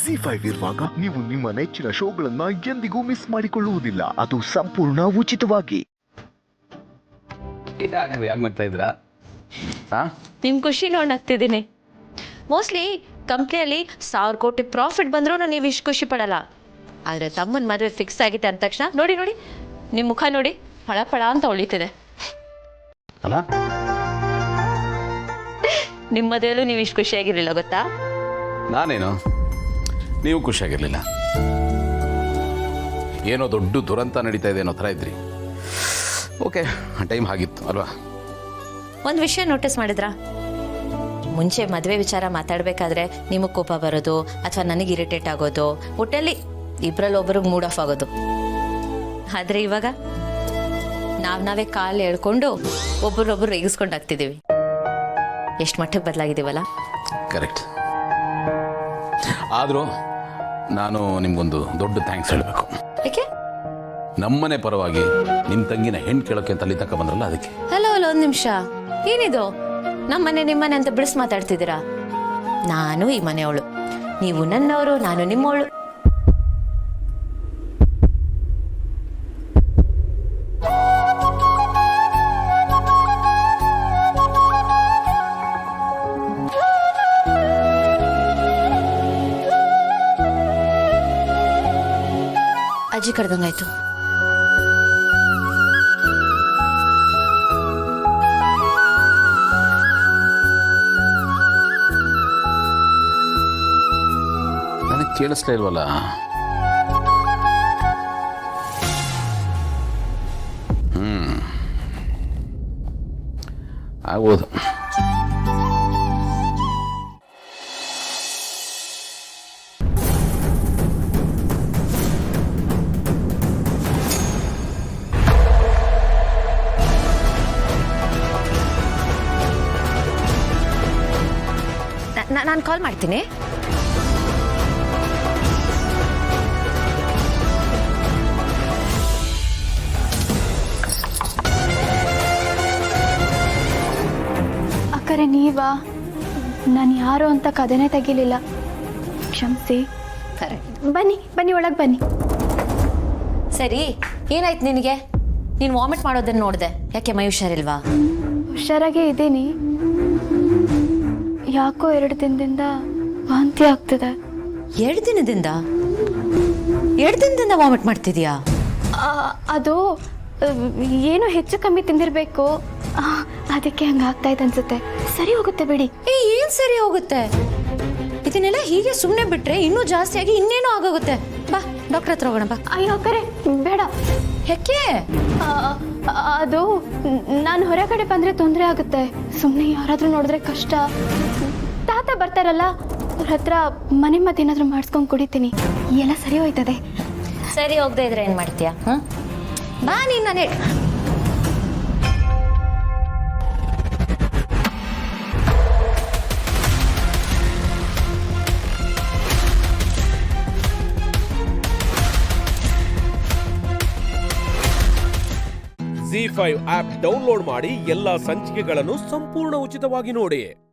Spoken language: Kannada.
Z5 ಇರುವಾಗ ನೀವು ನಿಮ್ಮ ನೆಚ್ಚಿನ ಶೋಗಳನ್ನ ಎಂದಿಗೂ ಮಿಸ್ ಮಾಡಿಕೊಳ್ಳುವುದಿಲ್ಲ. ಅದು ಸಂಪೂರ್ಣ ಉಚಿತವಾಗಿ. ನಿಮ್ ಖುಷಿ ನೋಡ್ತಿದ್ದೀನಿ. ಮೋಸ್ಟ್ಲಿ ಕಂಪ್ನಿಯಲ್ಲಿ 1000 ಕೋಟಿ ಪ್ರಾಫಿಟ್ ಬಂದರೂ ನೀವು ಇಷ್ಟು ಖುಷಿ ಪಡಲ್ಲ. ಆದರೆ ತಮ್ಮನ ಮದುವೆ ಫಿಕ್ಸ್ ಆಗಿದೆ ಅಂದ ತಕ್ಷಣ ನೋಡಿ ನಿಮ್ಮ ಮುಖ ನೋಡಿ ಫಳ ಫಳ ಅಂತ ಹೊಳಿತಿದೆ. ಅಲ್ಲ, ನಿಮ್ಮ ಮದುವೆಯಲ್ಲೂ ನೀವು ಇಷ್ಟು ಖುಷಿಯಾಗಿರಲಿಲ್ಲ ಗೊತ್ತಾ? ನಾನೇನು ನೀವು ಖುಷಿಯಾಗಿರ್ಲಿಲ್ಲ, ಏನೋ ದೊಡ್ಡ ದುರಂತ ನಡೀತಾ ಇದೆ ಅನ್ನೋ ಥರ ಇದ್ರಿ. ಓಕೆ, ಟೈಮ್ ಆಗಿತ್ತು ಅಲ್ವಾ? ಒಂದು ವಿಷಯ ನೋಟಿಸ್ ಮಾಡಿದ್ರಾ? ಮುಂಚೆ ಮದುವೆ ವಿಚಾರ ಮಾತಾಡಬೇಕಾದ್ರೆ ನಿಮಗೆ ಕೋಪ ಬರೋದು ಅಥವಾ ನನಗೆ ಇರಿಟೇಟ್ ಆಗೋದು, ಒಟ್ಟಲ್ಲಿ ಇಬ್ಬರಲ್ಲಿ ಒಬ್ರಿಗೆ ಮೂಡ್ ಆಫ್ ಆಗೋದು. ಆದರೆ ಇವಾಗ ನಾವೇ ಕಾಲು ಎಳ್ಕೊಂಡು ಒಬ್ಬರೊಬ್ಬರು ರೇಗಿಸ್ಕೊಂಡು ಆಗ್ತಿದ್ದೀವಿ. ಎಷ್ಟು ಮಟ್ಟಕ್ಕೆ ಬದಲಾಗಿದ್ದೀವಲ್ಲ. ಕರೆಕ್ಟ್. ಆದರೂ ನಾನು ನಿಮ್ಗೊಂದು ದೊಡ್ಡ ಥ್ಯಾಂಕ್ಸ್ ಹೇಳಬೇಕು. ಏಕೆ? ನಮ್ಮನೆ ಪರವಾಗಿ ನಿಮ್ಮ ತಂಗಿನ ಹೆಣ್ಣು ಕೇಳೋಕೆ ಅಂತ ಅಲ್ಲಿ ತನಕ ಬಂದ್ರಲ್ಲ, ಅದಕ್ಕೆ. ಹಲೋ ಒಂದು ನಿಮಿಷ, ಏನಿದು ನಮ್ಮನೆ ನಿಮ್ಮನೆ ಅಂತ ಬಿಡಿಸ್ ಮಾತಾಡ್ತಿದ್ದೀರಾ? ನಾನು ಈ ಮನೆಯವಳು, ನೀವು ನನ್ನವರು, ನಾನು ನಿಮ್ಮವಳು. ಅಜ್ಜಿ ಕರೆದಂಗಾಯ್ತು. ನನಗೆ ಕೇಳಿಸ್ಲೇ ಇಲ್ವಲ್ಲ. ಆಗ್ಬೋದು. ನಾನು ಕಾಲ್ ಮಾಡ್ತೀನಿ. ಅಕ್ಕರೆ ನೀವಾ? ನಾನು ಯಾರು ಅಂತ ಕದನೇ ತೆಗಿಲಿಲ್ಲ, ಕ್ಷಮಿಸಿ. ಬನ್ನಿ ಒಳಗೆ ಬನ್ನಿ. ಸರಿ, ಏನಾಯ್ತು ನಿನಗೆ? ನೀನು ವಾಮಿಟ್ ಮಾಡೋದನ್ನ ನೋಡಿದೆ, ಯಾಕೆ ಮೈ ಹುಷಾರಿಲ್ವಾ? ಹುಷಾರಾಗೇ ಇದ್ದೀನಿ, ಯಾಕೋ 2 ದಿನದಿಂದ ವಾಂತಿ ಆಗ್ತದೆ. 2 ದಿನದಿಂದ ವಾಮಿಟ್ ಮಾಡ್ತಿದ್ಯಾ? ಅದು ಏನೋ ಹೆಚ್ಚು ಕಮ್ಮಿ ತಿಂದಿರಬೇಕು, ಅದಕ್ಕೆ ಹಂಗಾಗ್ತಾ ಇದೆ ಅನ್ಸುತ್ತೆ. ಸರಿ ಹೋಗುತ್ತೆ ಬಿಡಿ. ಏನ್ ಸರಿ ಹೋಗುತ್ತೆ? ಇದನ್ನೆಲ್ಲ ಹೀಗೆ ಸುಮ್ಮನೆ ಬಿಟ್ರೆ ಇನ್ನೂ ಜಾಸ್ತಿ ಆಗಿ ಇನ್ನೇನೋ ಆಗೋಗುತ್ತೆ. ಬಾ ಡಾಕ್ಟರ್ ಹತ್ರ ಹೋಗೋಣ ಬಾ. ಅಯ್ಯೋ ಕರೆ ಬೇಡ. ಯಾಕೆ? ಅದು ನಾನು ಹೊರಗಡೆ ಬಂದರೆ ತೊಂದರೆ ಆಗುತ್ತೆ, ಸುಮ್ಮನೆ ಯಾರಾದರೂ ನೋಡಿದ್ರೆ ಕಷ್ಟ. ತಾತ ಬರ್ತಾರಲ್ಲ, ಅವ್ರ ಹತ್ರ ಮನೆ ಮದ್ದು ಏನಾದರೂ ಮಾಡಿಸ್ಕೊಂಡು ಕುಡಿತೀನಿ, ಎಲ್ಲ ಸರಿ ಹೋಯ್ತದೆ. ಸರಿ ಹೋಗದೆ ಇದ್ರೆ ಏನು ಮಾಡ್ತೀಯಾ? ಬಾ ನೀನು. ನಾನೇ Z5 ಆಪ್ ಡೌನ್ಲೋಡ್ ಮಾಡಿ ಎಲ್ಲಾ ಸಂಚಿಕೆಗಳನ್ನು ಸಂಪೂರ್ಣ ಉಚಿತವಾಗಿ ನೋಡಿ.